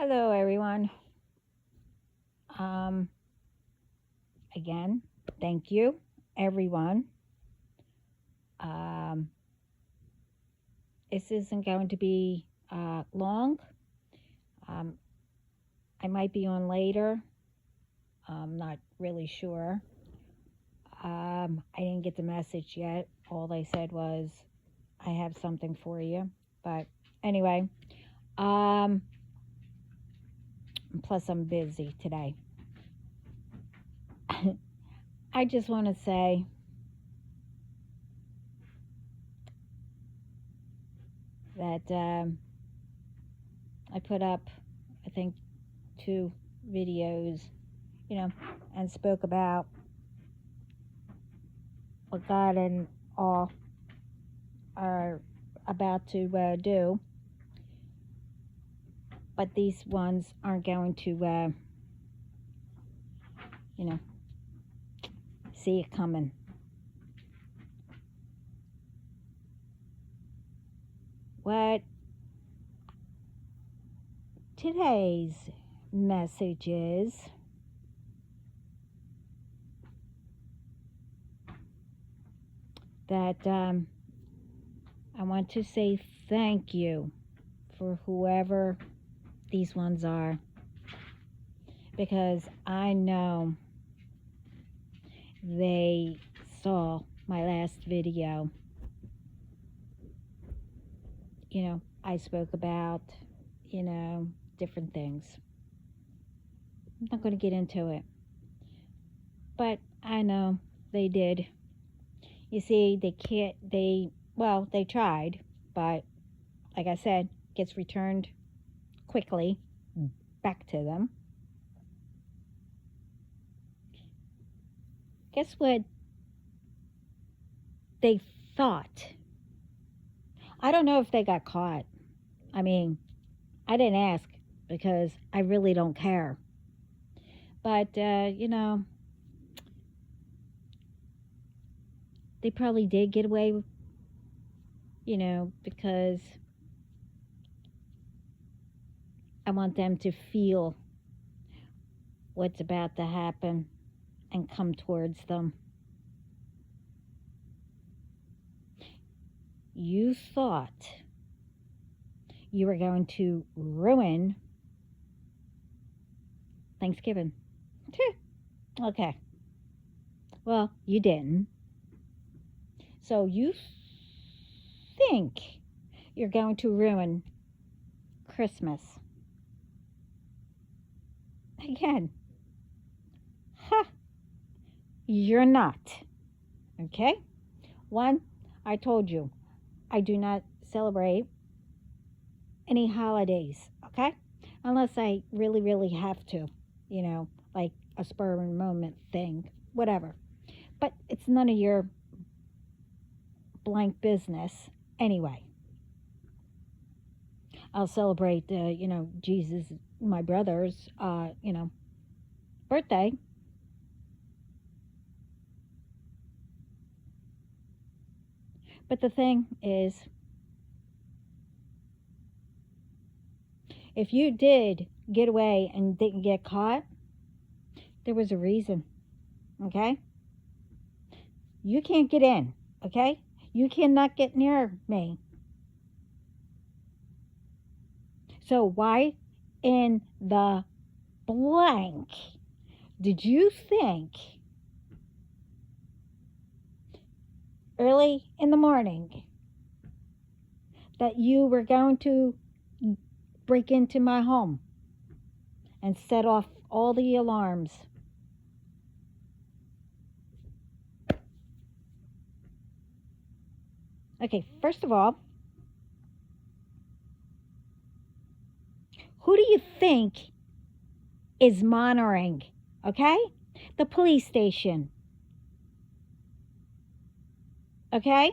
Hello, everyone. Um, Again, thank you, everyone. Um, this isn't going to be long. Um, I might be on later. I'm not really sure. I didn't get the message yet. All they said was, I have something for you. But anyway, um, plus I'm busy today. I just want to say that I put up, I think, two videos, and spoke about what God and all are about to do. But these ones aren't going to, you know, see it coming. What today's message is that I want to say thank you for whoever these ones are, because I know they saw my last video. I spoke about, different things. I'm not going to get into it, but I know they did. You see, they can't, they tried, but like I said, gets returned quickly back to them. Guess what they thought? I don't know if they got caught. I mean, I didn't ask because I really don't care. But, they probably did get away, because I want them to feel what's about to happen and come towards them. You thought you were going to ruin Thanksgiving. Okay. Well, you didn't. So you think you're going to ruin Christmas. Again, you're not. Okay? One, I told you, I do not celebrate any holidays, okay? Unless I really, really have to, like a spur of a moment thing, whatever. But it's none of your blank business anyway. I'll celebrate, Jesus, my brother's, birthday. But the thing is, if you did get away and didn't get caught, there was a reason, okay? You can't get in, okay? You cannot get near me. So why in the blank did you think early in the morning that you were going to break into my home and set off all the alarms? Okay, first of all, who do you think is monitoring? Okay? The police station. Okay?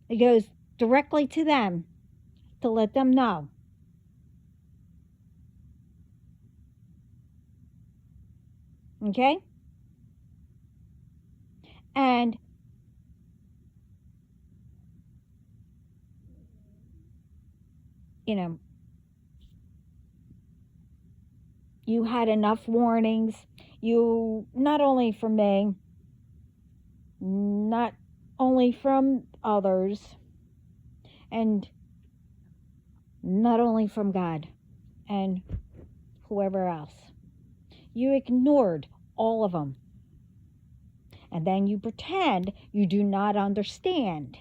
It goes directly to them to let them know. Okay? And you know, you had enough warnings. You, not only from me, not only from others, and not only from God and whoever else. You ignored all of them. And then you pretend you do not understand.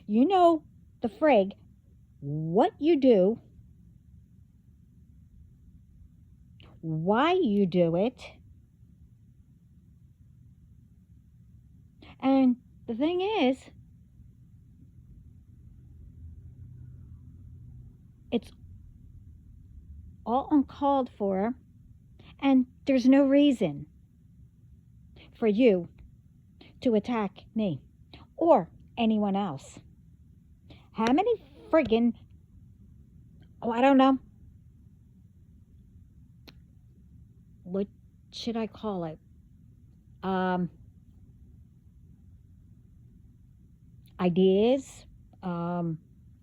You know the frig what you do, why you do it, and the thing is, it's all uncalled for, and there's no reason for you to attack me or anyone else. How many friggin', I don't know, what should I call it? Ideas,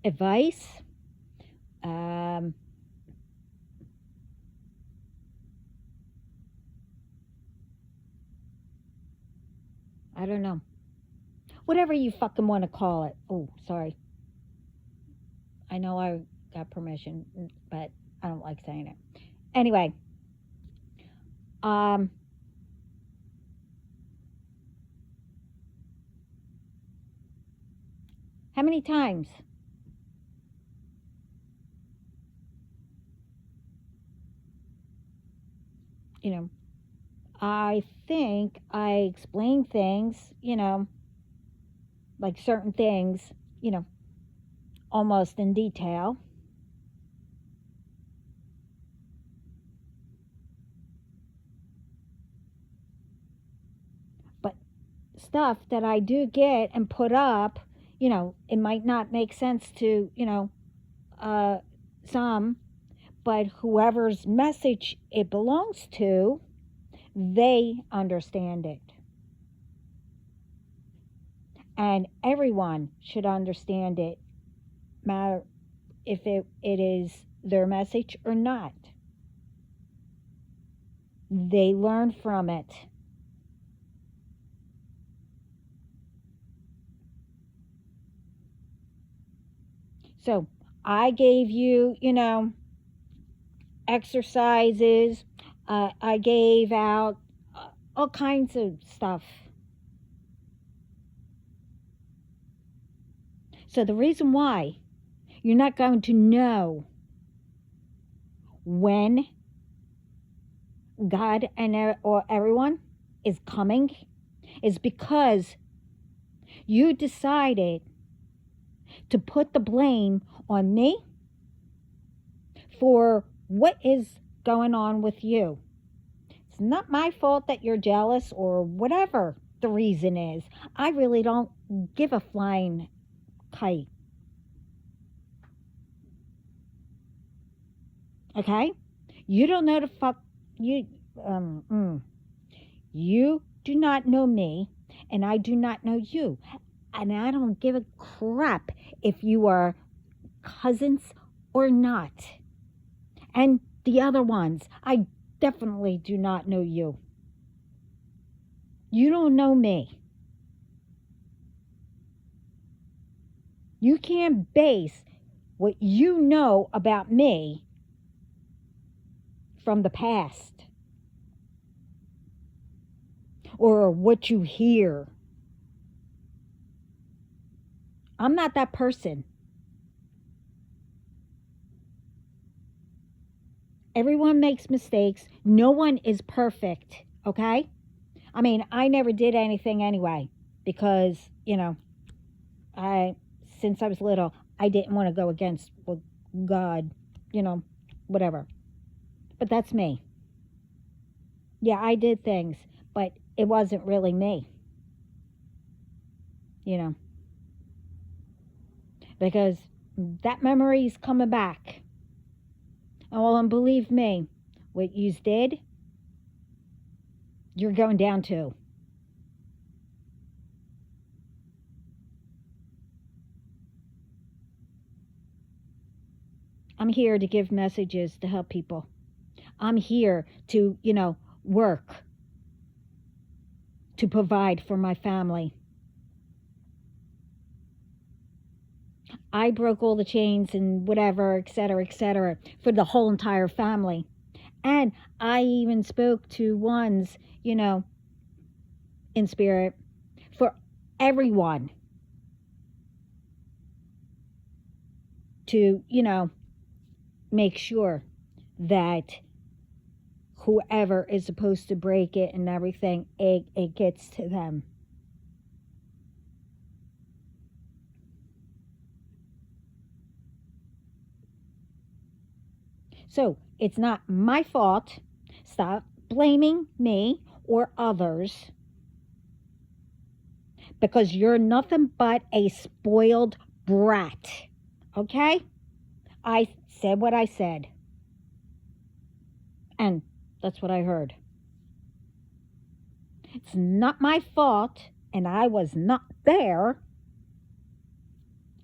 advice, I don't know. Whatever you fucking want to call it. Oh, sorry. I know I got permission, but I don't like saying it. Anyway, how many times? You know, I think I explain things, like certain things, almost in detail. But stuff that I do get and put up, it might not make sense to, some, but whoever's message it belongs to, they understand it. And everyone should understand it, matter if it is their message or not. They learn from it. So I gave you, exercises. I gave out all kinds of stuff. So the reason why you're not going to know when God and or everyone is coming is because you decided to put the blame on me for what is going on with you. It's not my fault that you're jealous or whatever the reason is. I really don't give a flying kite. Okay? You don't know the fuck you you do not know me and I do not know you. And I don't give a crap if you are cousins or not. And the other ones, I definitely do not know you. You don't know me. You can't base what you know about me from the past or what you hear. I'm not that person. Everyone makes mistakes. No one is perfect, okay? I mean, I never did anything anyway because, since I was little, I didn't want to go against God, whatever. But that's me. Yeah, I did things, but it wasn't really me, because that memory is coming back. And believe me, what you did, you're going down to. I'm here to give messages to help people. I'm here to, work, to provide for my family. I broke all the chains and whatever, et cetera, for the whole entire family. And I even spoke to ones, in spirit for everyone to, make sure that whoever is supposed to break it and everything, it gets to them. So it's not my fault. Stop blaming me or others because you're nothing but a spoiled brat. Okay? I said what I said. And that's what I heard. It's not my fault, and I was not there,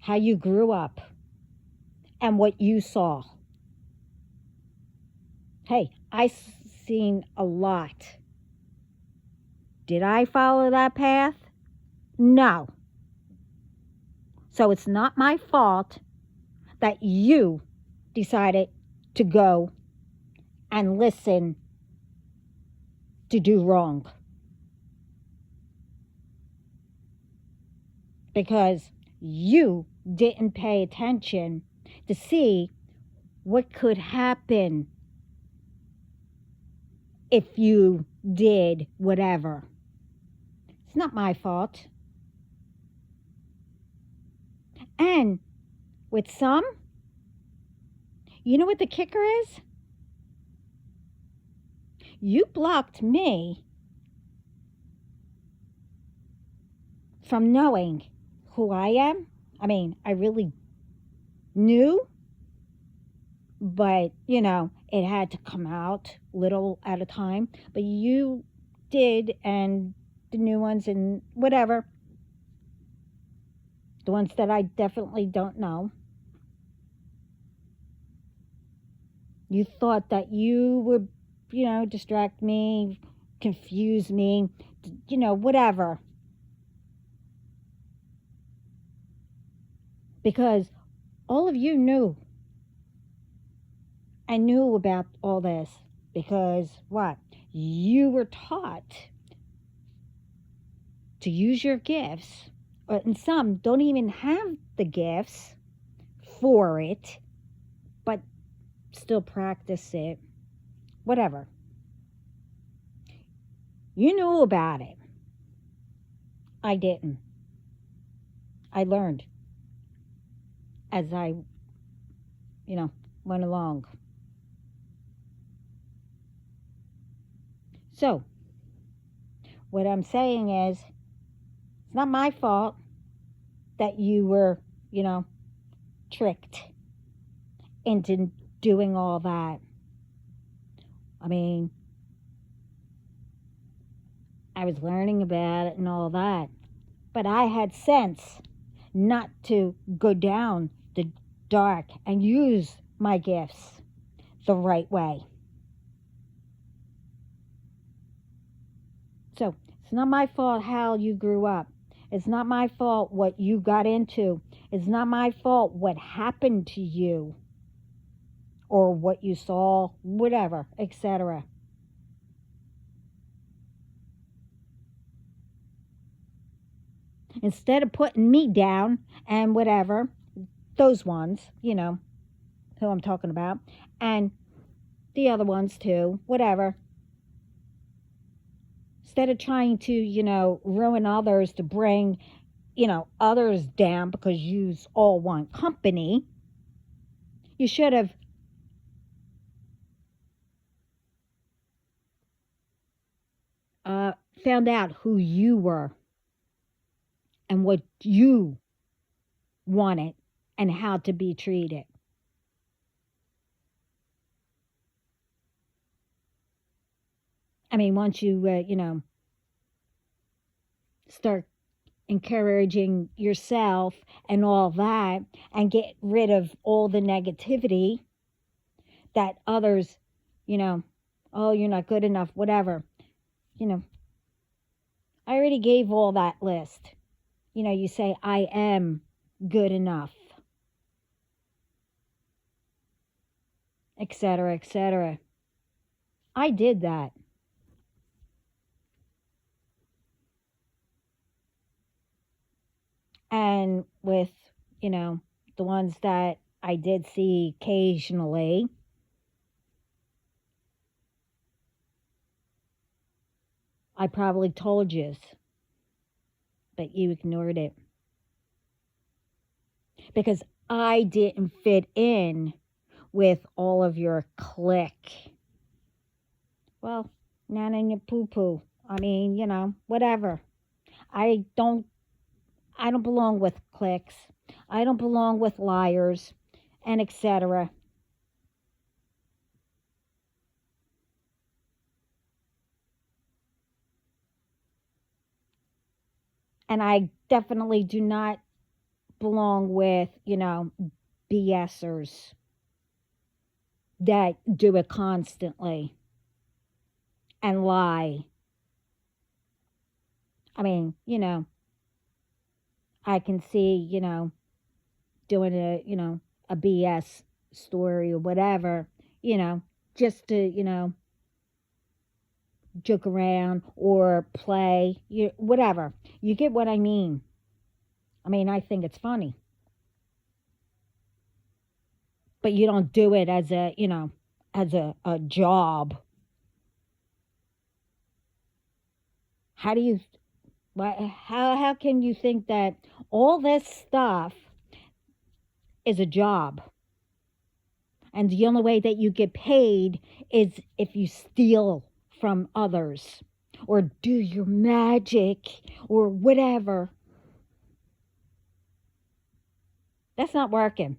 how you grew up and what you saw. Hey, I seen a lot. Did I follow that path? No. So it's not my fault that you decided to go and listen to do wrong. Because you didn't pay attention to see what could happen if you did whatever. It's not my fault. And with some, you know what the kicker is? You blocked me from knowing who I am. I mean, I really knew, but, it had to come out little at a time. But you did, and the new ones and whatever, the ones that I definitely don't know, you thought that you would, distract me, confuse me, whatever. Because all of you knew. I knew about all this because what? You were taught to use your gifts, and some don't even have the gifts for it, but still practice it. Whatever. You knew about it. I didn't. I learned as I, went along. So, what I'm saying is, it's not my fault that you were, tricked into doing all that. I mean, I was learning about it and all that, but I had sense not to go down the dark and use my gifts the right way. So it's not my fault how you grew up. It's not my fault what you got into. It's not my fault what happened to you or what you saw, whatever, etc. Instead of putting me down and whatever, those ones, who I'm talking about, and the other ones too, whatever. Instead of trying to, ruin others to bring, others down because you all want company, you should have found out who you were and what you wanted and how to be treated. I mean, once you, start encouraging yourself and all that and get rid of all the negativity, that others, you know, oh, you're not good enough, whatever. You know, I already gave all that list. You know, you say, I am good enough, etc., etc. I did that. And with, you know, the ones that I did see occasionally, I probably told you, but you ignored it because I didn't fit in with all of your clique. Well, nana and your poo poo. I mean, you know, whatever. I don't I don't belong with cliques. I don't belong with liars and etc. And I definitely do not belong with, you know, BSers that do it constantly and lie. I mean, you know, I can see, you know, doing a, you know, a BS story or whatever, you know, just to, you know, joke around or play, you whatever. You get what I mean. I mean, I think it's funny. But you don't do it as a, you know, as a job. How do you how can you think that all this stuff is a job? And the only way that you get paid is if you steal from others or do your magic or whatever. That's not working.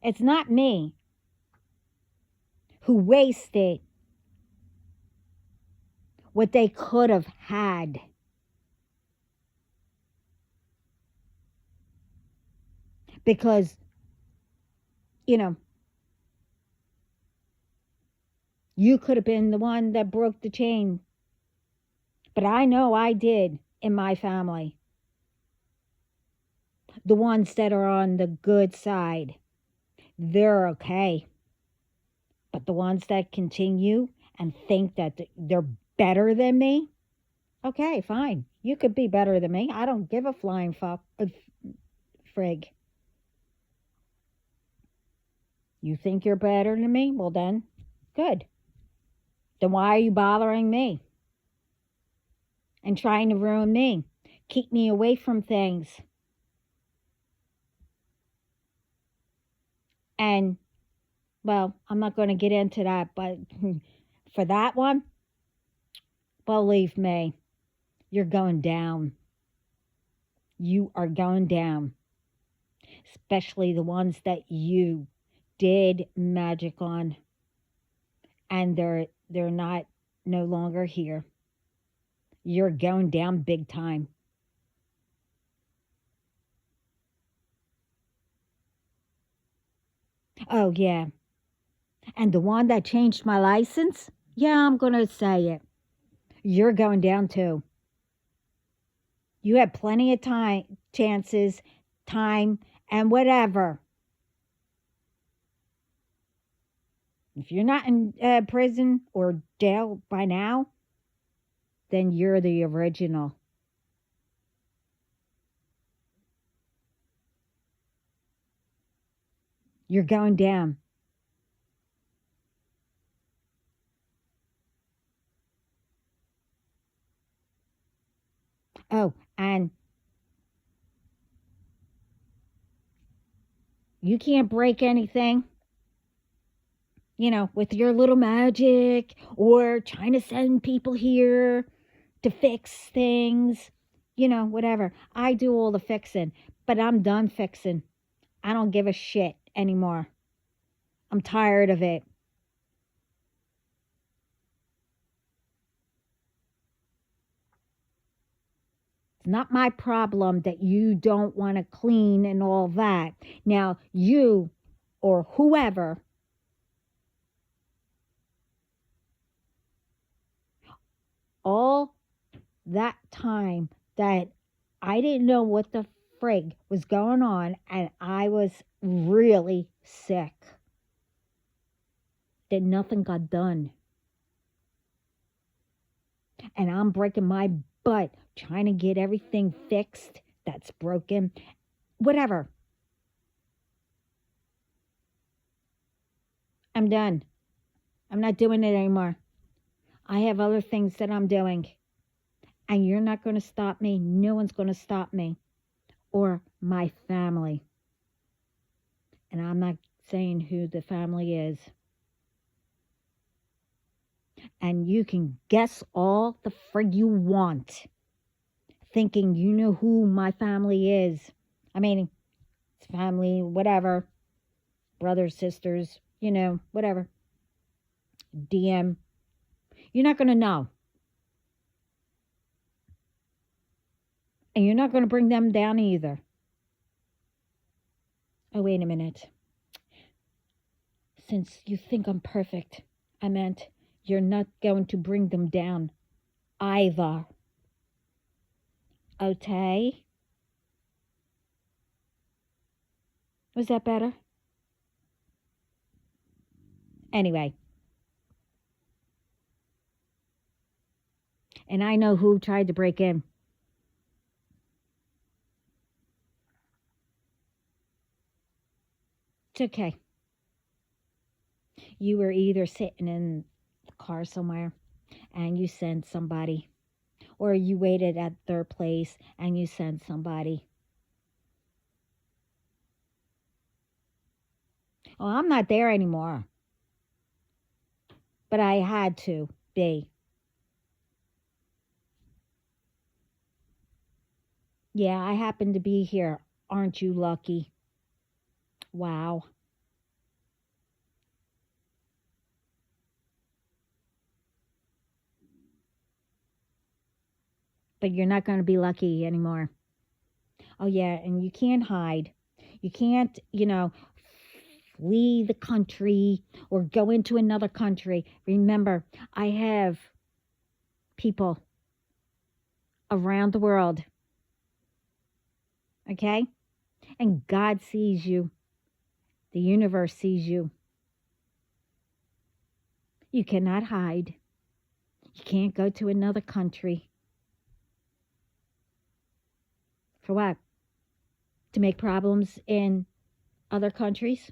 It's not me who wasted what they could have had. Because, you know, you could have been the one that broke the chain. But I know I did in my family. The ones that are on the good side, they're okay. But the ones that continue and think that they're better than me, okay, fine. You could be better than me. I don't give a flying fuck, frig. You think you're better than me? Well, then, good. Then why are you bothering me and trying to ruin me? Keep me away from things. And, well, I'm not going to get into that, but for that one, believe me, you're going down. You are going down. Especially the ones that you did magic on and they're not no longer here. You're going down big time. Oh yeah. And the one that changed my license? Yeah, I'm going to say it. You're going down too. You had plenty of chances, time, and whatever. If you're not in prison or jail by now, then you're the original. You're going down. Oh, and you can't break anything, you know, with your little magic or trying to send people here to fix things, you know, whatever. I do all the fixing, but I'm done fixing. I don't give a shit anymore. I'm tired of it. It's not my problem that you don't want to clean and all that. Now, you or whoever, all that time that I didn't know what the frig was going on and I was really sick, that nothing got done. And I'm breaking my butt trying to get everything fixed that's broken. Whatever. I'm done. I'm not doing it anymore. I have other things that I'm doing. And you're not going to stop me. No one's going to stop me. Or my family. And I'm not saying who the family is. And you can guess all the frig you want, thinking you know who my family is. I mean, it's family, whatever. Brothers, sisters, whatever. DM. You're not going to know. And you're not going to bring them down either. Oh, wait a minute. Since you think I'm perfect, I meant you're not going to bring them down either. Okay? Was that better? Anyway. And I know who tried to break in. It's okay. You were either sitting in the car somewhere and you sent somebody, or you waited at their place and you sent somebody. Oh, I'm not there anymore. But I had to be. Yeah, I happen to be here. Aren't you lucky? Wow. But you're not going to be lucky anymore. Oh, yeah, and you can't hide. You can't, flee the country or go into another country. Remember, I have people around the world. Okay? And God sees you. The universe sees you. You cannot hide. You can't go to another country. For what? To make problems in other countries?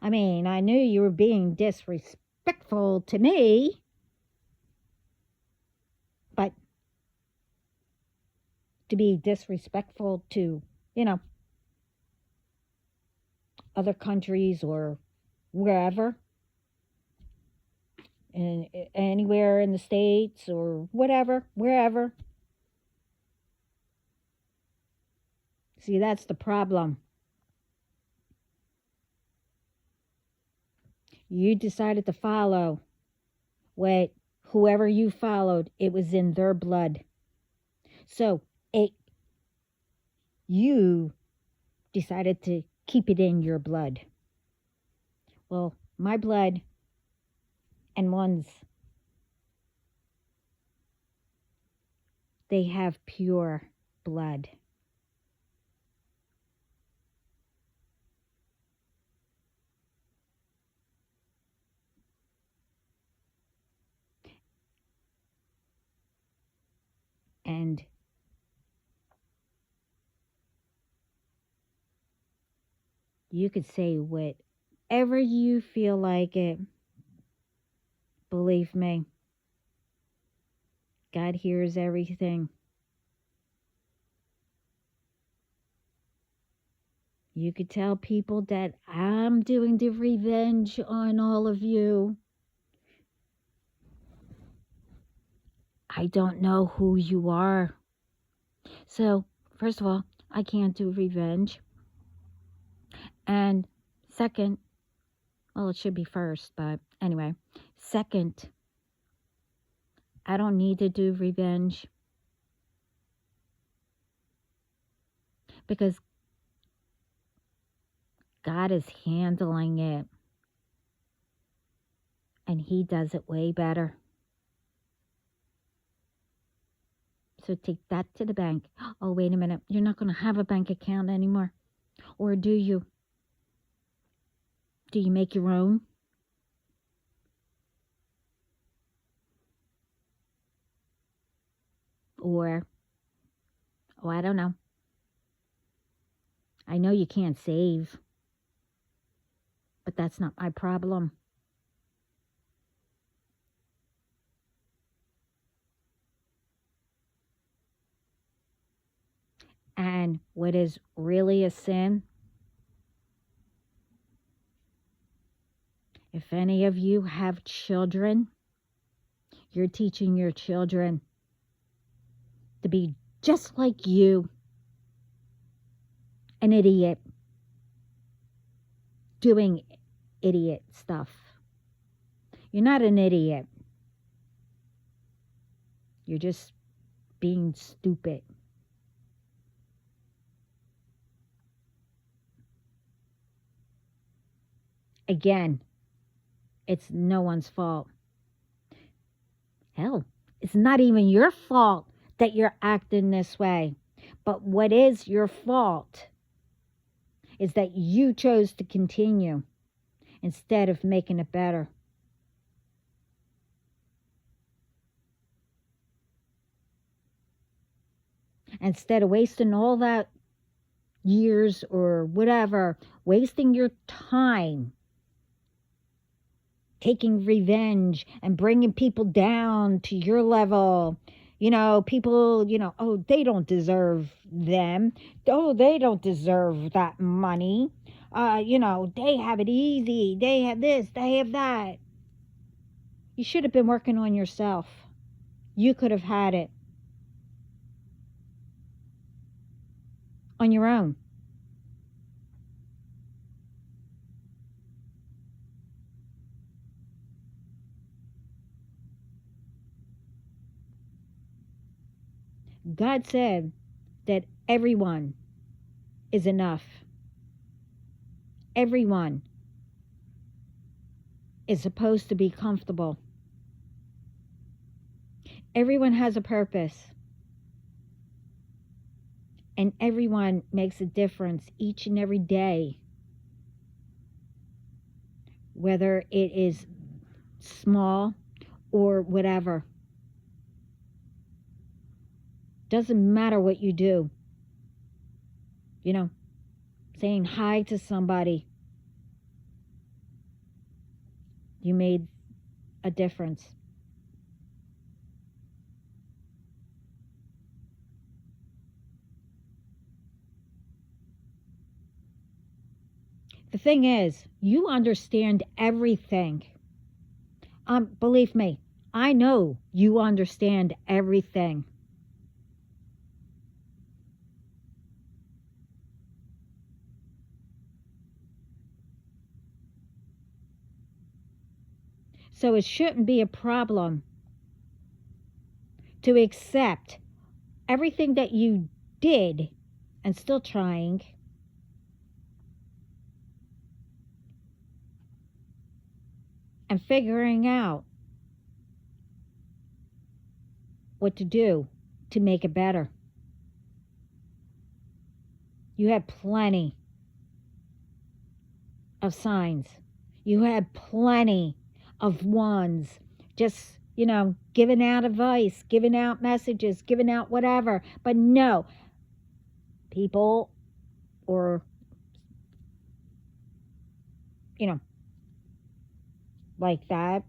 I mean, I knew you were being disrespectful to me, but to be disrespectful to, other countries or wherever, and anywhere in the States or whatever, wherever. See, that's the problem. You decided to follow what whoever you followed, it was in their blood. So you decided to keep it in your blood. Well, my blood and one's, they have pure blood. And you could say whatever you feel like it. Believe me, God hears everything. You could tell people that I'm doing the revenge on all of you. I don't know who you are. So, first of all, I can't do revenge. And second, well, it should be first, but anyway. Second, I don't need to do revenge because God is handling it and He does it way better. So take that to the bank. Oh, wait a minute. You're not going to have a bank account anymore. Or do you? Do you make your own? Or, oh, I don't know. I know you can't save, but that's not my problem. And what is really a sin? If any of you have children, you're teaching your children to be just like you, an idiot, doing idiot stuff. You're not an idiot. You're just being stupid. Again, it's no one's fault. Hell, it's not even your fault that you're acting this way. But what is your fault is that you chose to continue instead of making it better. Instead of wasting all that years or whatever, wasting your time taking revenge and bringing people down to your level. People, oh, they don't deserve them. Oh, they don't deserve that money. They have it easy. They have this, they have that. You should have been working on yourself. You could have had it on your own. God said that everyone is enough. Everyone is supposed to be comfortable. Everyone has a purpose. And everyone makes a difference each and every day. Whether it is small or whatever. Doesn't matter what you do. Saying hi to somebody. You made a difference. The thing is, you understand everything. Believe me, I know you understand everything. So it shouldn't be a problem to accept everything that you did and still trying. And figuring out what to do to make it better. You had plenty of signs. You had plenty of ones just, giving out advice, giving out messages, giving out whatever. But no, people or, like that,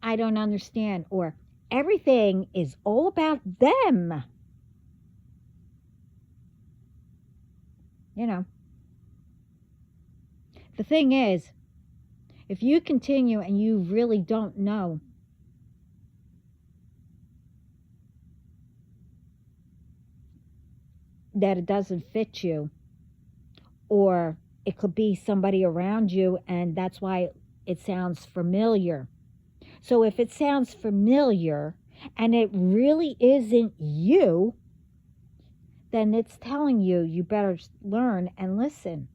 I don't understand. Or everything is all about them. The thing is, if you continue and you really don't know that it doesn't fit you, or it could be somebody around you and that's why it sounds familiar. So if it sounds familiar and it really isn't you, then it's telling you you better learn and listen.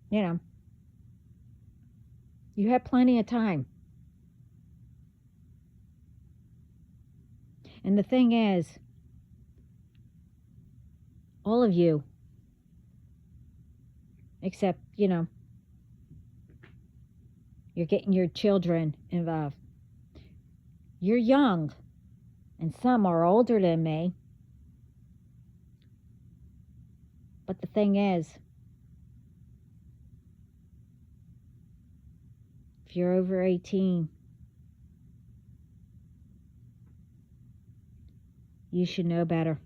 You know, you have plenty of time. And the thing is, all of you, except, you're getting your children involved. You're young, and some are older than me. But the thing is, if you're over 18, you should know better.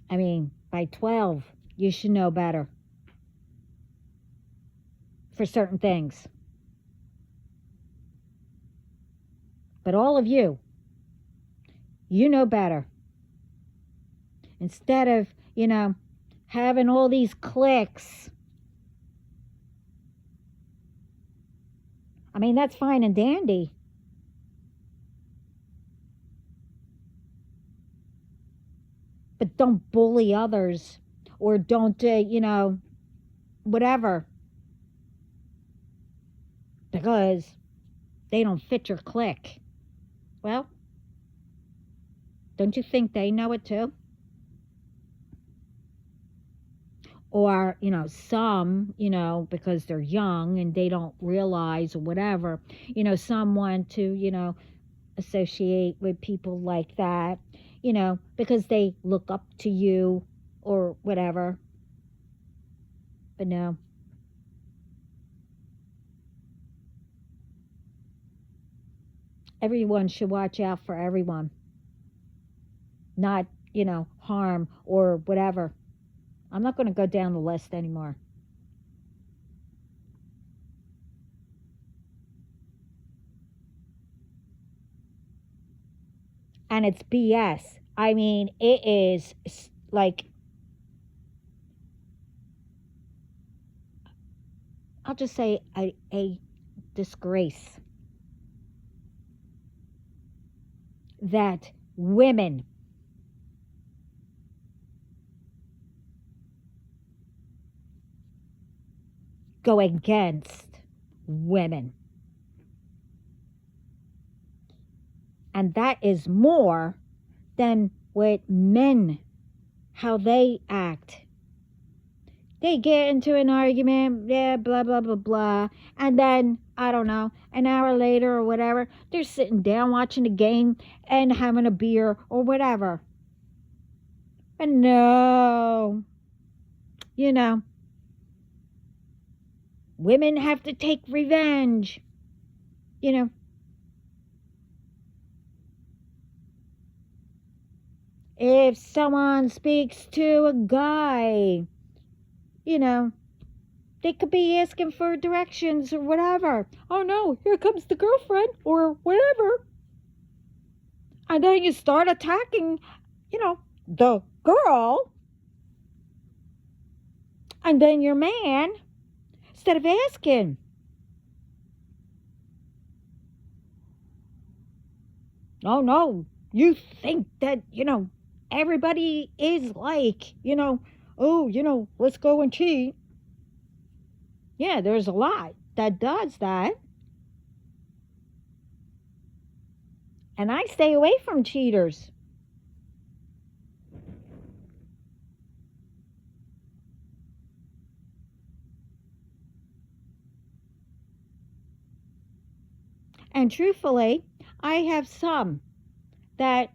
I mean, by 12, you should know better for certain things. But all of you, you know better. Instead of, having all these cliques. I mean, that's fine and dandy. But don't bully others or don't, whatever. Because they don't fit your clique. Well, don't you think they know it too? Or, some, because they're young and they don't realize or whatever, some want to, associate with people like that, because they look up to you or whatever. But no. Everyone should watch out for everyone. Not, harm or whatever. I'm not going to go down the list anymore. And it's BS. I mean, it is like, I'll just say a disgrace that women go against women. And that is more than with men, how they act. They get into an argument, yeah, blah, blah, blah, blah. And then, I don't know, an hour later or whatever, they're sitting down watching the game and having a beer or whatever. And no, women have to take revenge. If someone speaks to a guy, they could be asking for directions or whatever. Oh no, here comes the girlfriend or whatever. And then you start attacking, the girl. And then your man, instead of asking. Oh no, you think that, everybody is like, let's go and cheat. Yeah, there's a lot that does that. And I stay away from cheaters. And truthfully, I have some that,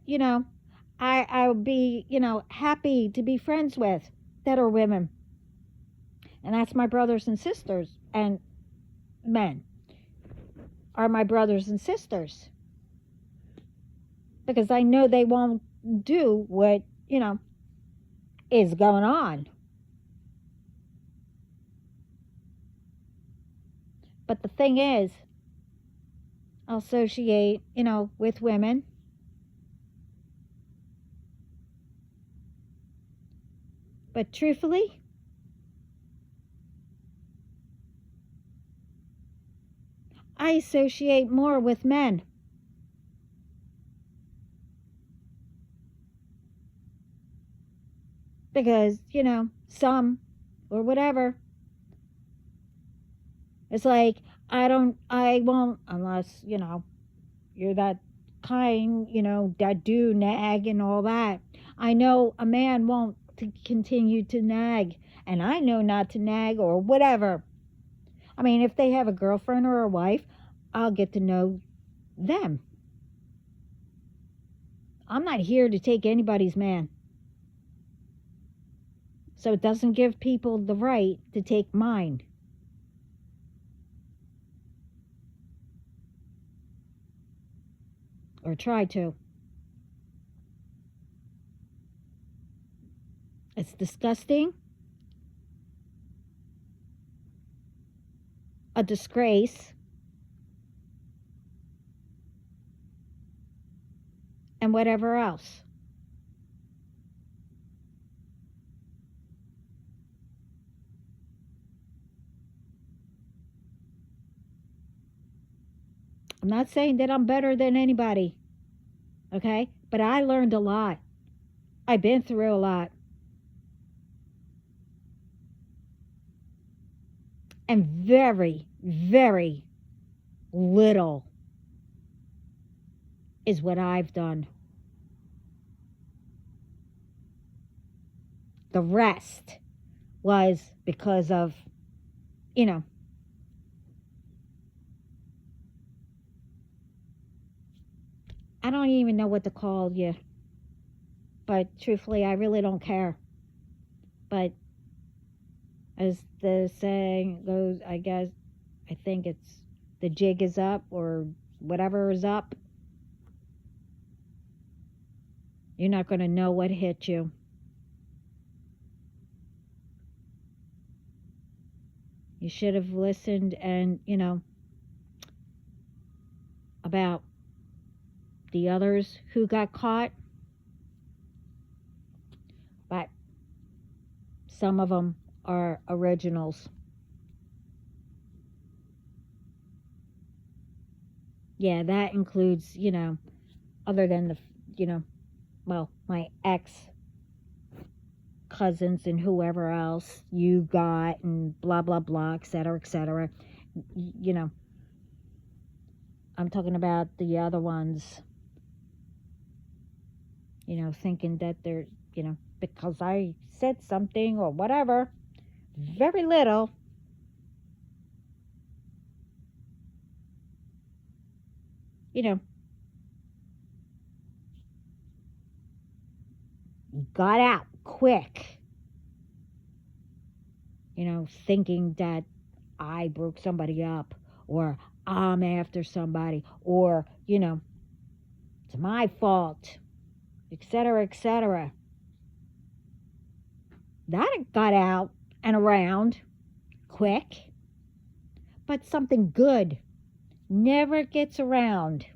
I would be, happy to be friends with that are women. And that's my brothers and sisters. And men are my brothers and sisters. Because I know they won't do what, is going on. But the thing is, I'll associate, with women. But truthfully, I associate more with men. Because, some or whatever. It's like, I won't, unless, you're that kind, that do nag and all that. I know a man won't continue to nag, and I know not to nag or whatever. I mean, if they have a girlfriend or a wife, I'll get to know them. I'm not here to take anybody's man. So it doesn't give people the right to take mine. Or try to. It's disgusting, a disgrace, and whatever else. I'm not saying that I'm better than anybody, okay? But I learned a lot. I've been through a lot. And very, very little is what I've done. The rest was because of, I don't even know what to call you. But truthfully, I really don't care. But as the saying goes, I guess, I think it's the jig is up or whatever is up. You're not going to know what hit you. You should have listened and, about the others who got caught. But some of them are originals. Yeah, that includes, other than the, my ex cousins and whoever else you got and blah, blah, blah, et cetera, et cetera. I'm talking about the other ones, thinking that they're, because I said something or whatever, very little. Got out quick. Thinking that I broke somebody up or I'm after somebody or, it's my fault, etc., etc. That got out and around quick. But something good never gets around.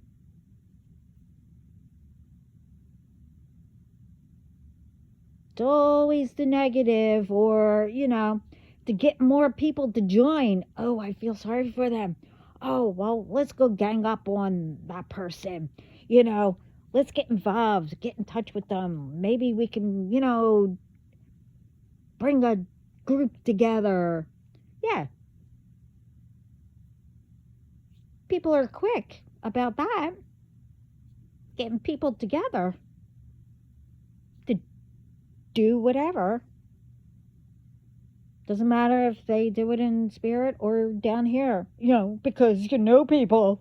It's always the negative or, to get more people to join. Oh, I feel sorry for them. Oh, well, let's go gang up on that person. Let's get involved, get in touch with them. Maybe we can, bring a group together. Yeah. People are quick about that. Getting people together to do whatever. Doesn't matter if they do it in spirit or down here, because you know people.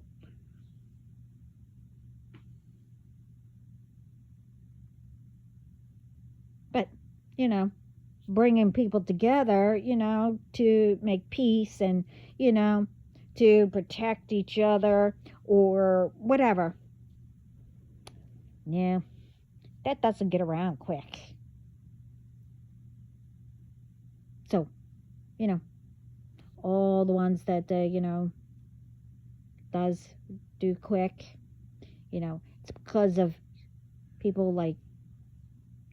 But, bringing people together, to make peace and, to protect each other or whatever. Yeah, that doesn't get around quick. you know, all the ones that, does do quick, it's because of people like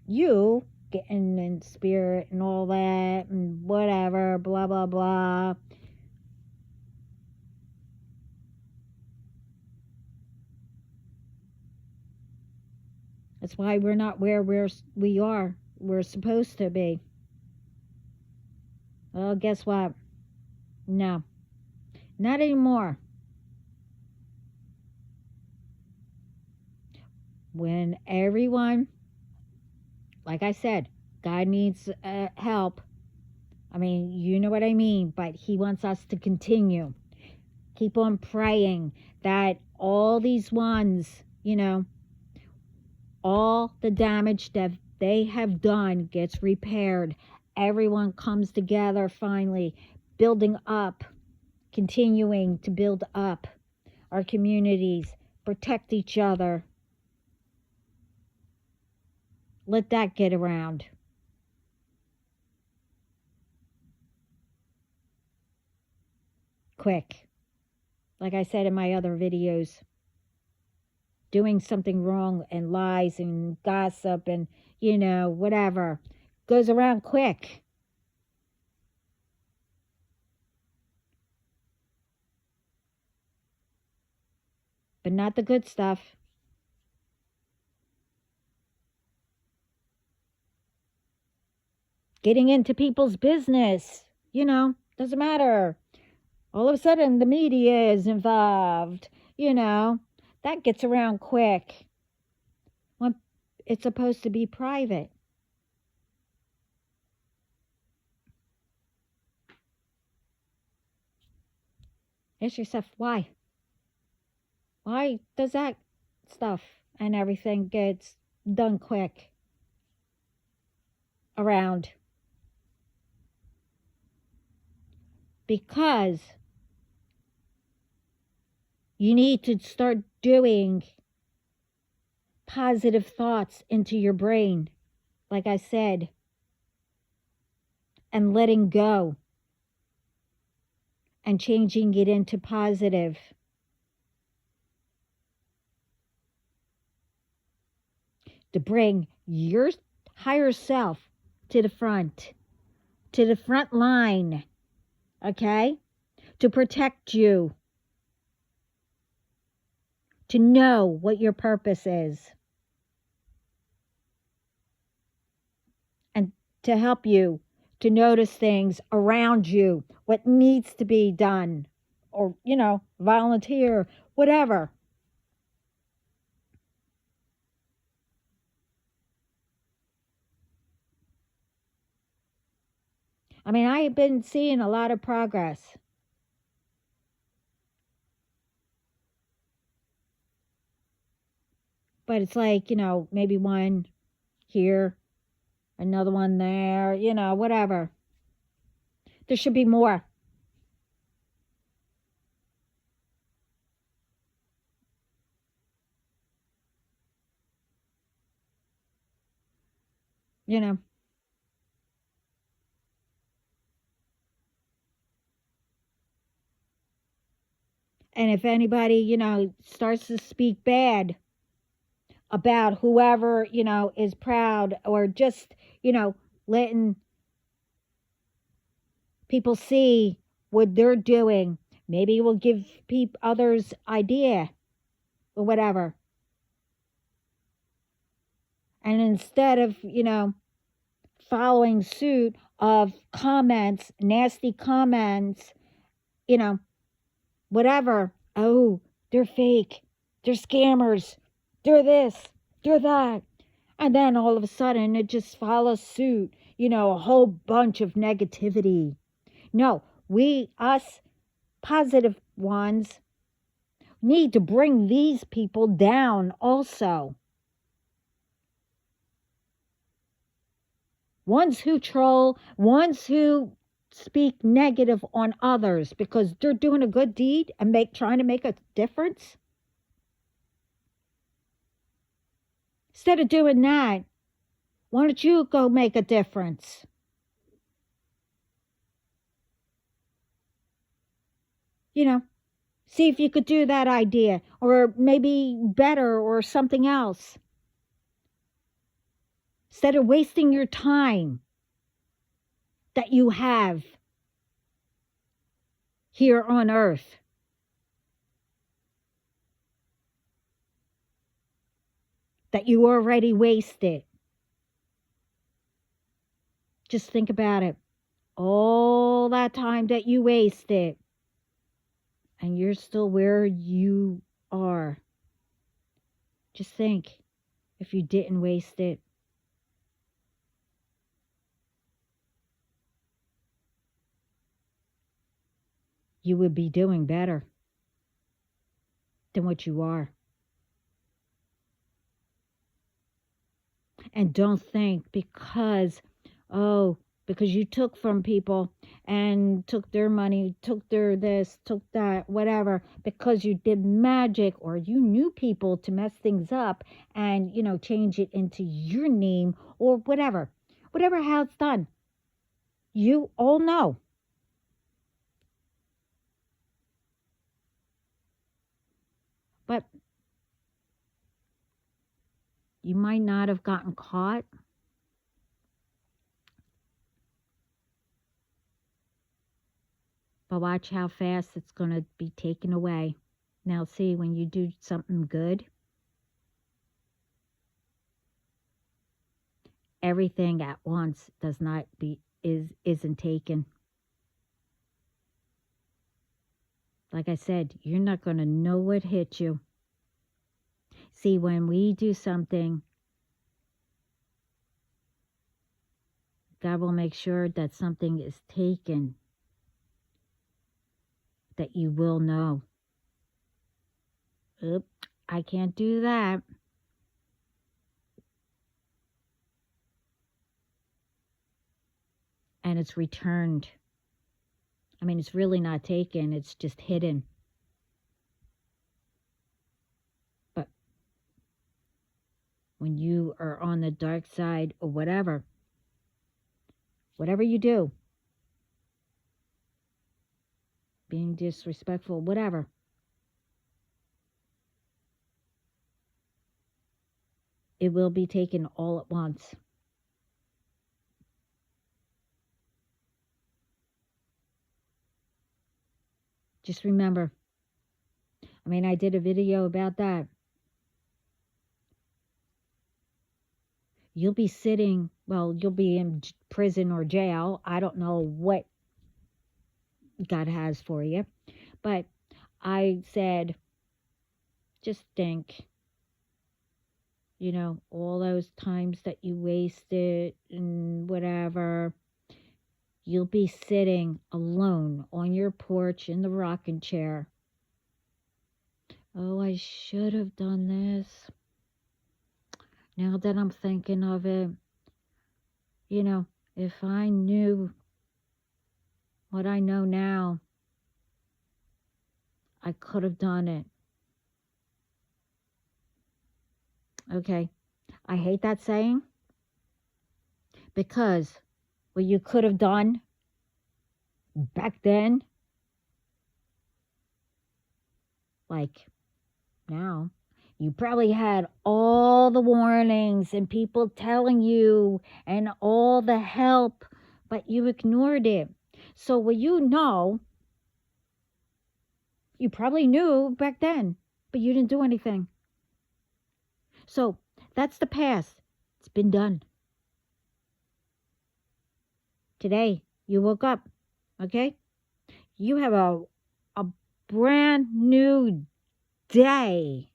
you getting in spirit and all that and whatever, blah, blah, blah. That's why we're not where we're supposed to be. Well, guess what? No, not anymore. When everyone, like I said, God needs help. I mean, you know what I mean, but He wants us to continue. Keep on praying that all these ones, all the damage that they have done gets repaired. Everyone comes together finally, building up, continuing to build up our communities, protect each other. Let that get around. Quick. Like I said in my other videos, doing something wrong and lies and gossip and, whatever goes around quick. But not the good stuff. Getting into people's business, doesn't matter. All of a sudden, the media is involved, that gets around quick when it's supposed to be private. Ask yourself, why? Why does that stuff and everything gets done quick around? Because you need to start doing positive thoughts into your brain, like I said, and letting go and changing it into positive. To bring your higher self to the front line, okay? To protect you, to know what your purpose is, and to help you to notice things around you, what needs to be done, or, volunteer, whatever. I mean, I have been seeing a lot of progress. But it's like, maybe one here, another one there, whatever. There should be more. And if anybody, starts to speak bad about whoever, is proud, or just, letting people see what they're doing, maybe it will give others idea or whatever. And instead of, following suit of comments, nasty comments, whatever. Oh, they're fake. They're scammers. They're this. They're that. And then all of a sudden it just follows suit, a whole bunch of negativity. No, us positive ones, need to bring these people down also. Ones who troll, ones who speak negative on others because they're doing a good deed and trying to make a difference. Instead of doing that, why don't you go make a difference? You know, see if you could do that idea, or maybe better, or something else. Instead of wasting your time that you have here on earth. That you already wasted. Just think about it. All that time that you wasted, and you're still where you are. Just think if you didn't waste it. You would be doing better than what you are. And don't think because you took from people and took their money, took their this, took that, whatever, because you did magic or you knew people to mess things up and, change it into your name or whatever how it's done. You all know. But you might not have gotten caught. But watch how fast it's going to be taken away. Now see, when you do something good, everything at once isn't taken. Like I said, you're not going to know what hit you. See, when we do something, God will make sure that something is taken that you will know. Oop, I can't do that. And it's returned. I mean, it's really not taken, it's just hidden. But when you are on the dark side or whatever you do, being disrespectful, whatever, it will be taken all at once. Just remember. I mean, I did a video about that. You'll be you'll be in prison or jail. I don't know what God has for you. But I said, just think, all those times that you wasted and whatever, you'll be sitting alone on your porch in the rocking chair. Oh, I should have done this. Now that I'm thinking of it, if I knew what I know now, I could have done it. Okay, I hate that saying, because what you could have done back then, like now, you probably had all the warnings and people telling you and all the help, but you ignored it. So what you probably knew back then, but you didn't do anything. So that's the past. It's been done. Today, you woke up, okay? You have a brand new day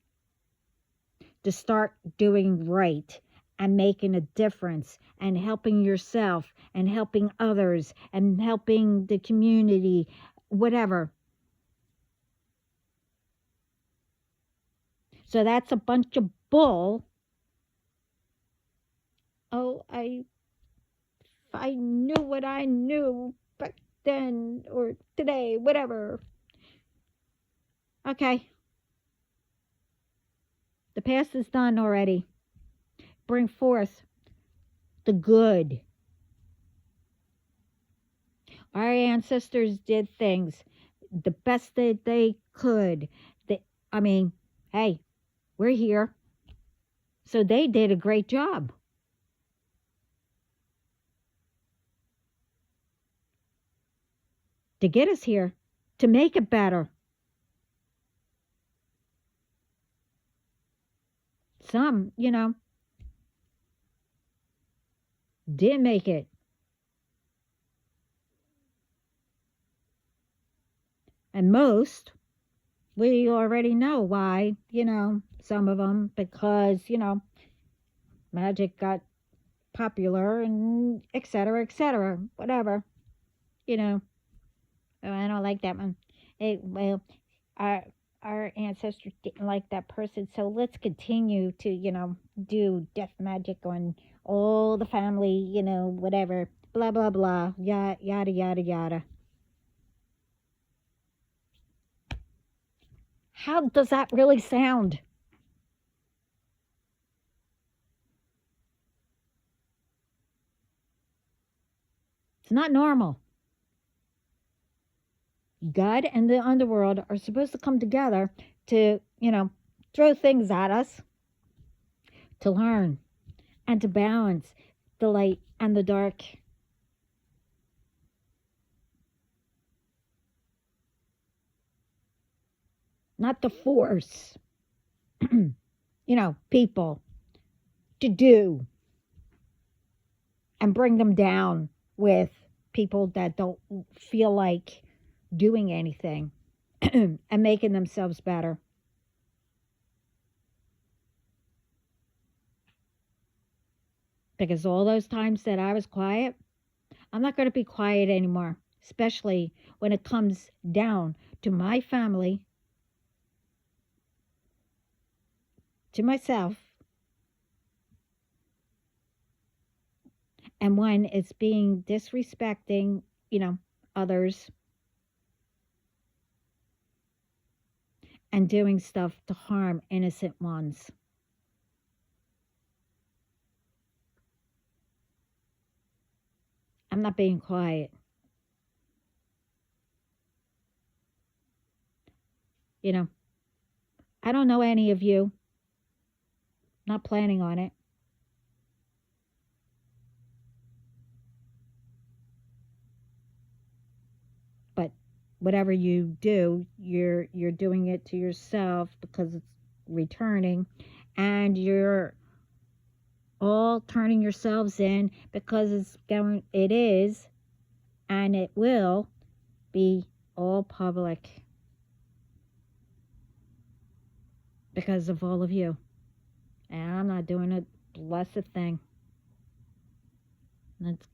to start doing right and making a difference and helping yourself and helping others and helping the community, whatever. So that's a bunch of bull. Oh, if I knew what I knew back then or today, whatever. Okay. The past is done already. Bring forth the good. Our ancestors did things. the best that they could. They, I mean, hey, we're here. So they did a great job to get us here, to make it better. Some, did make it. And most, we already know why, some of them, because, magic got popular and et cetera, whatever, you know. Oh, I don't like that one. Well, our our ancestors didn't like that person, so let's continue to, do death magic on all the family, whatever, blah blah blah, yada yada yada yada. How does that really sound? It's not normal. God and the underworld are supposed to come together to, throw things at us, to learn and to balance the light and the dark. Not to force, people to do and bring them down with people that don't feel like doing anything and making themselves better. Because all those times that I was quiet, I'm not going to be quiet anymore, especially when it comes down to my family, to myself, and when it's being disrespecting, others and doing stuff to harm innocent ones. I'm not being quiet. I don't know any of you. Not planning on it. But whatever you do, you're doing it to yourself because it's returning, and you're all turning yourselves in because it is and it will be all public because of all of you. And I'm not doing a blessed thing. That's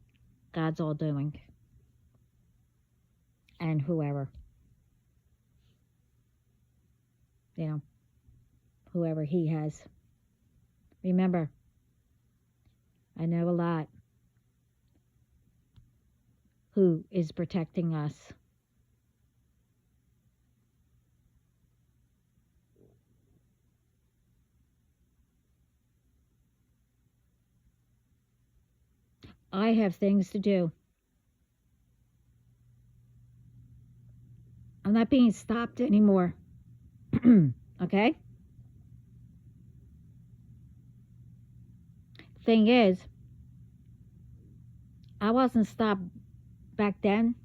God's all doing. And whoever, whoever he has. Remember, I know a lot who is protecting us. I have things to do. I'm not being stopped anymore. Okay? Thing is, I wasn't stopped back then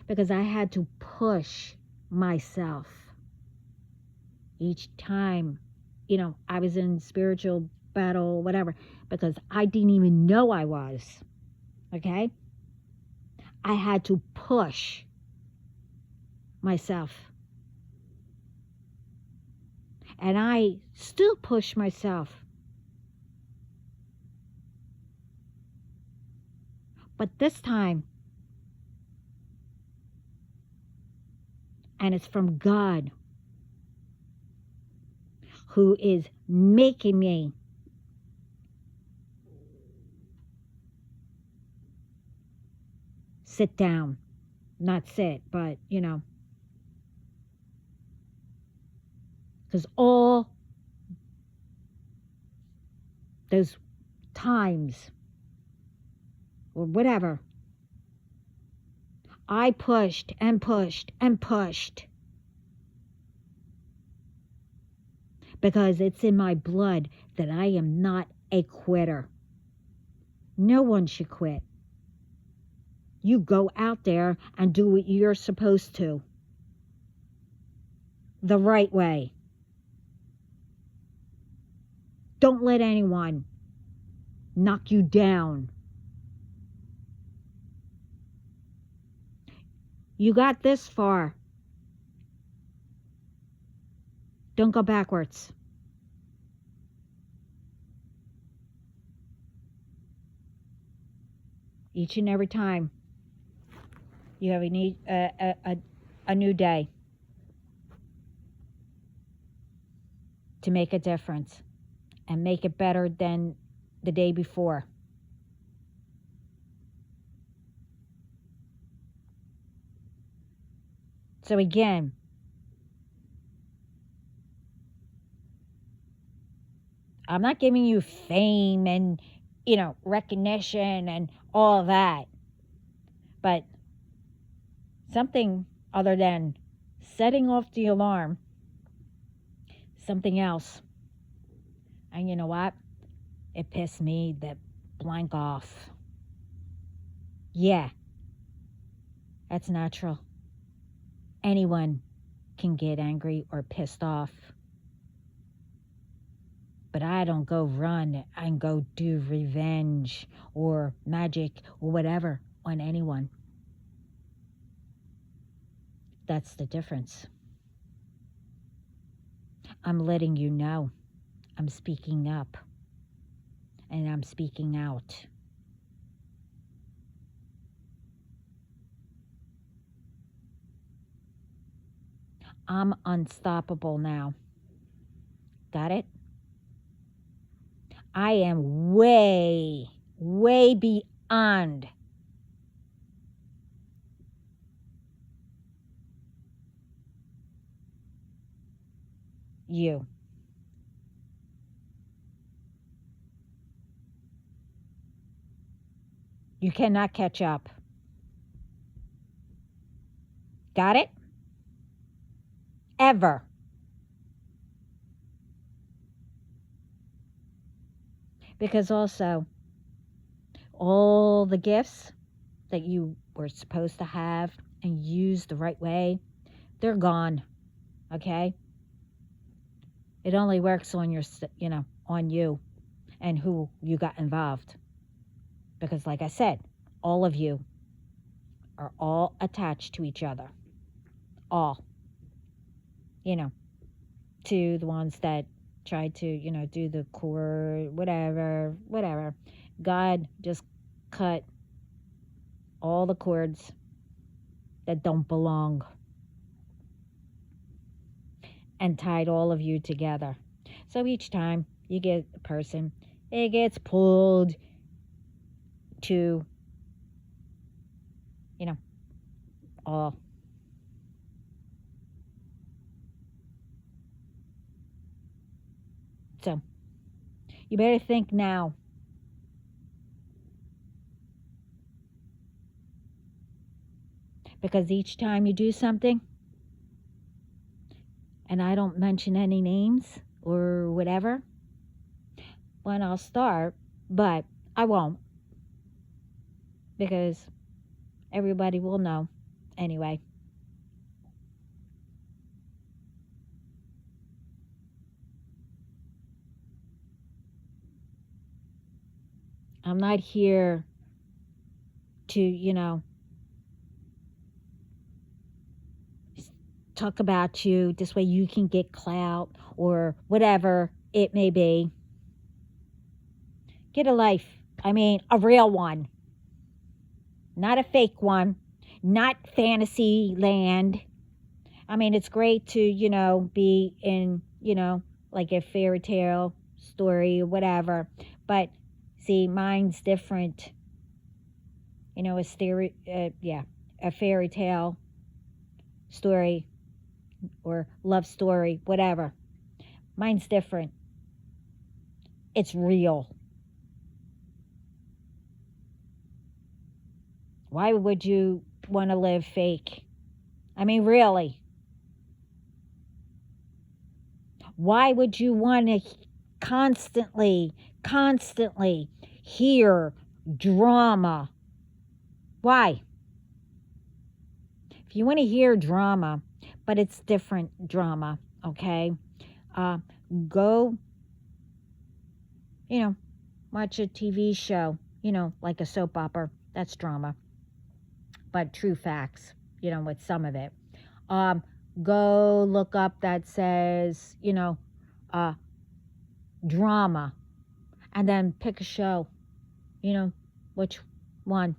because I had to push myself each time, I was in spiritual battle, whatever, because I didn't even know I was. Okay? I had to push myself. And I still push myself. But this time, and it's from God, who is making me sit down. Not sit, but, because all those times or whatever, I pushed and pushed and pushed because it's in my blood that I am not a quitter. No one should quit. You go out there and do what you're supposed to. The right way. Don't let anyone knock you down. You got this far. Don't go backwards. Each and every time you have a new day to make a difference and make it better than the day before. So again, I'm not giving you fame and, recognition and all that, but something other than setting off the alarm, something else. And you know what? It pissed me the blank off. Yeah, that's natural. Anyone can get angry or pissed off. But I don't go run and go do revenge or magic or whatever on anyone. That's the difference. I'm letting you know. I'm speaking up. And I'm speaking out. I'm unstoppable now. Got it? I am way, way beyond you. You cannot catch up. Got it? Ever. Because also, all the gifts that you were supposed to have and use the right way, they're gone. Okay? It only works on on you and who you got involved. Because like I said, all of you are all attached to each other. All. To the ones that tried to, do the core, whatever. God just cut all the cords that don't belong and tied all of you together. So each time you get a person, it gets pulled to, all. So you better think now. Because each time you do something, and I don't mention any names or whatever, when I'll start, but I won't. Because everybody will know anyway. I'm not here to, talk about you. This way you can get clout or whatever it may be. Get a life. I mean, a real one. Not a fake one. Not fantasy land. I mean, it's great to, be in, like a fairy tale story or whatever. But see, mine's different. A fairy tale story or love story, whatever. Mine's different. It's real. Why would you want to live fake. I mean, really. Why would you want to constantly hear drama? Why? If you want to hear drama, but it's different drama, okay? Go, watch a TV show, like a soap opera. That's drama. But true facts, with some of it. Go look up that says, drama, and then pick a show, which one.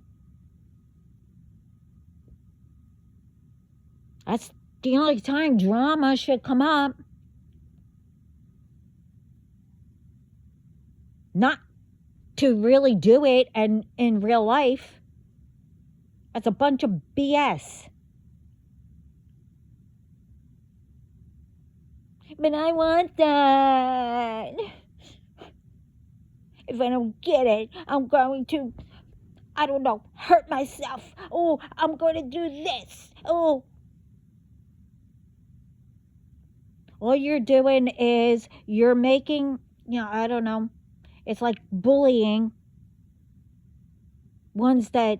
That's the only time drama should come up. Not to really do it and in real life. That's a bunch of BS. But I want that. If I don't get it, I'm going to, I don't know, hurt myself. Oh, I'm going to do this. Oh. All you're doing is you're making, I don't know, it's like bullying ones that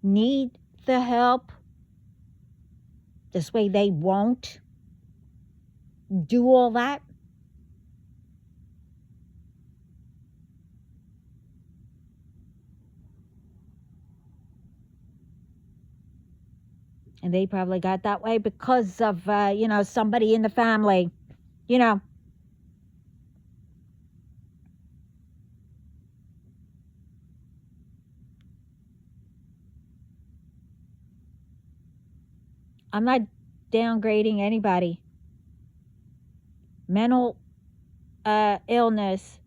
need the help. This way they won't do all that. And they probably got that way because of, somebody in the family, I'm not downgrading anybody. Mental illness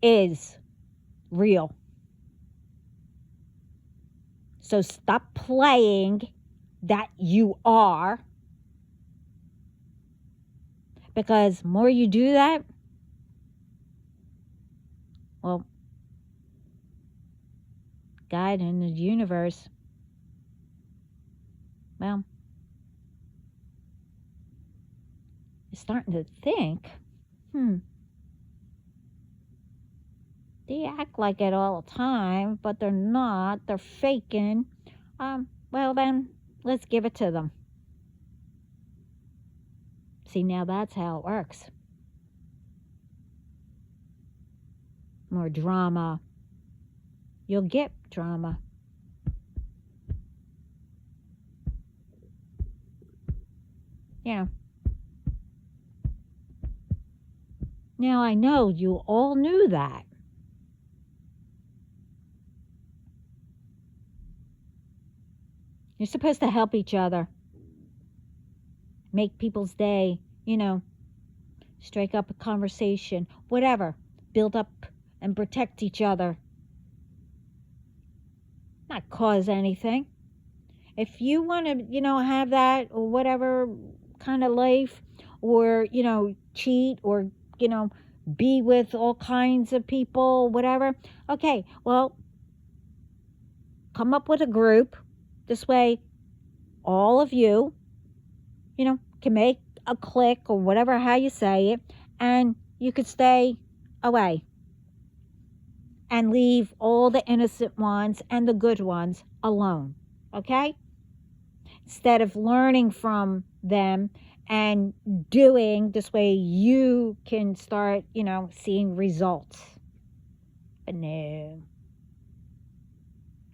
is real. So stop playing that you are. Because more you do that, well, God and the universe, well, is starting to think, they act like it all the time, but they're not. They're faking. Well then, let's give it to them. See, now that's how it works. More drama. You'll get drama. Now I know you all knew that. You're supposed to help each other. Make people's day, strike up a conversation, whatever. Build up and protect each other. Not cause anything. If you want to, have that or whatever kind of life, or, cheat, or, be with all kinds of people, whatever. Okay, well, come up with a group. This way, all of you, can make a clique or whatever, how you say it, and you could stay away and leave all the innocent ones and the good ones alone, okay? Instead of learning from them and doing this way, you can start, seeing results. But no.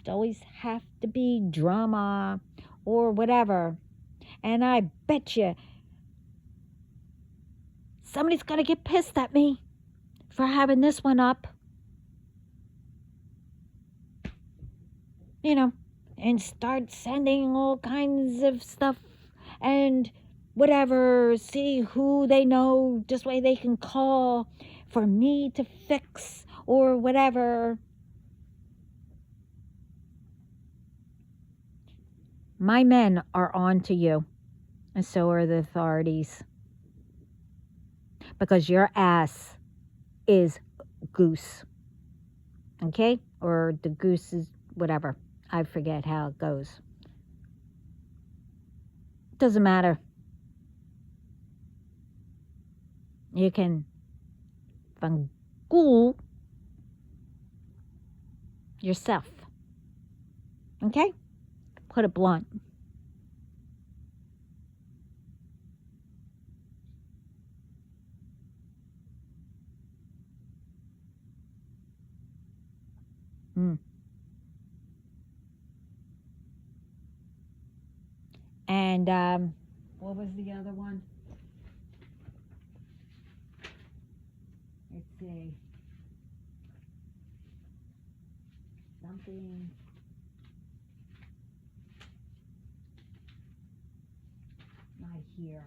It always have to be drama or whatever. And I bet you somebody's going to get pissed at me for having this one up. And start sending all kinds of stuff and whatever, see who they know, this way they can call for me to fix or whatever. My men are on to you, and so are the authorities. Because your ass is goose. Okay? Or the goose is whatever. I forget how it goes. Doesn't matter. You can fangool yourself. Okay? Put it blunt. And what was the other one? Let's see. Something. Not here.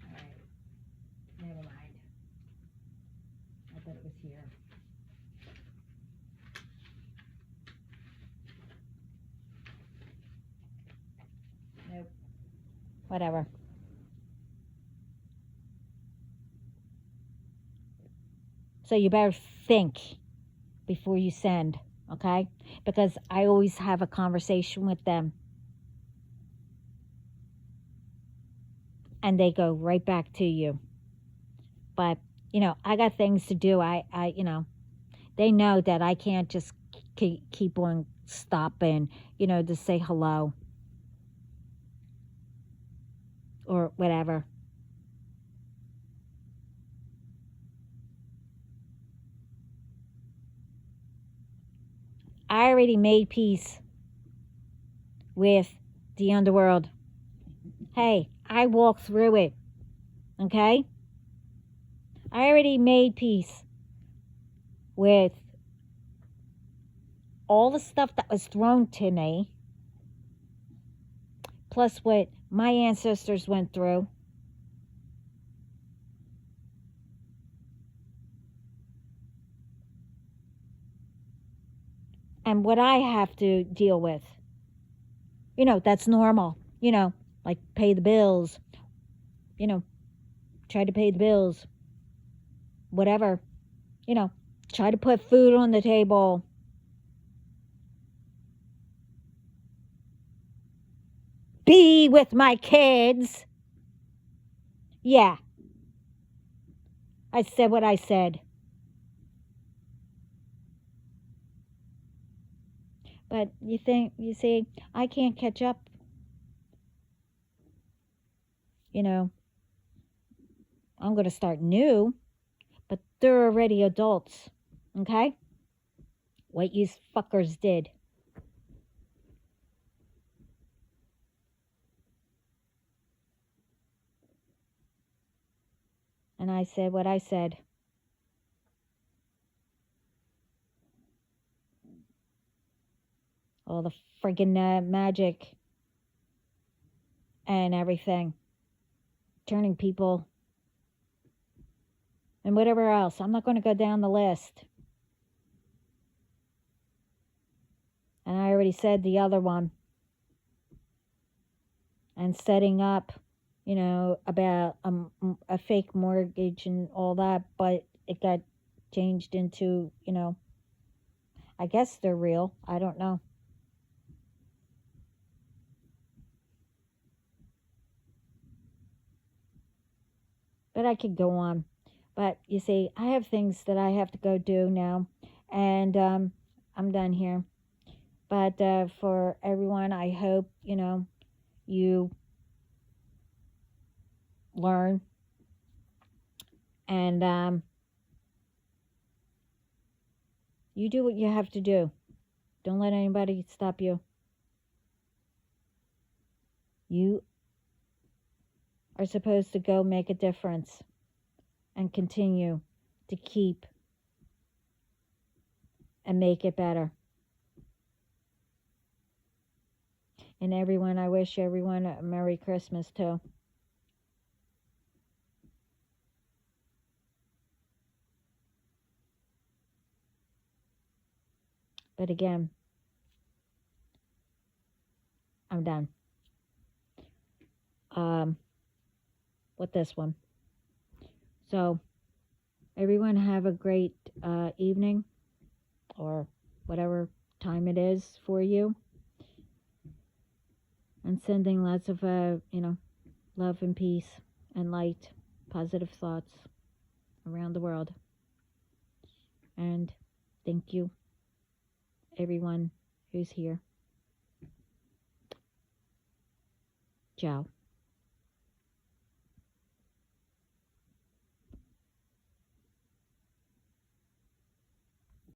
All right. Never mind. I thought it was here. Nope. Whatever. So you better think before you send, okay? Because I always have a conversation with them. And they go right back to you. But, I got things to do. They know that I can't just keep on stopping, to say hello or whatever. I already made peace with the underworld. Hey, I walked through it. Okay? I already made peace with all the stuff that was thrown to me, plus what my ancestors went through. And what I have to deal with. That's normal. Like pay the bills. Try to pay the bills. Whatever. Try to put food on the table. Be with my kids. Yeah. I said what I said. But you see, I can't catch up. I'm going to start new, but they're already adults. Okay? What you fuckers did. And I said what I said. All the friggin' magic and everything. Turning people and whatever else. I'm not going to go down the list. And I already said the other one. And setting up, about a fake mortgage and all that, but it got changed into, I guess they're real. I don't know. But I could go on. But you see, I have things that I have to go do now. And I'm done here. But for everyone, I hope, you learn. And you do what you have to do. Don't let anybody stop you. You are supposed to go make a difference and continue to keep and make it better. And everyone, I wish everyone a Merry Christmas too. But again, I'm done. With this one. So Everyone have a great evening or whatever time it is for you. And sending lots of, love and peace and light, positive thoughts around the world. And thank you, everyone who's here. Ciao.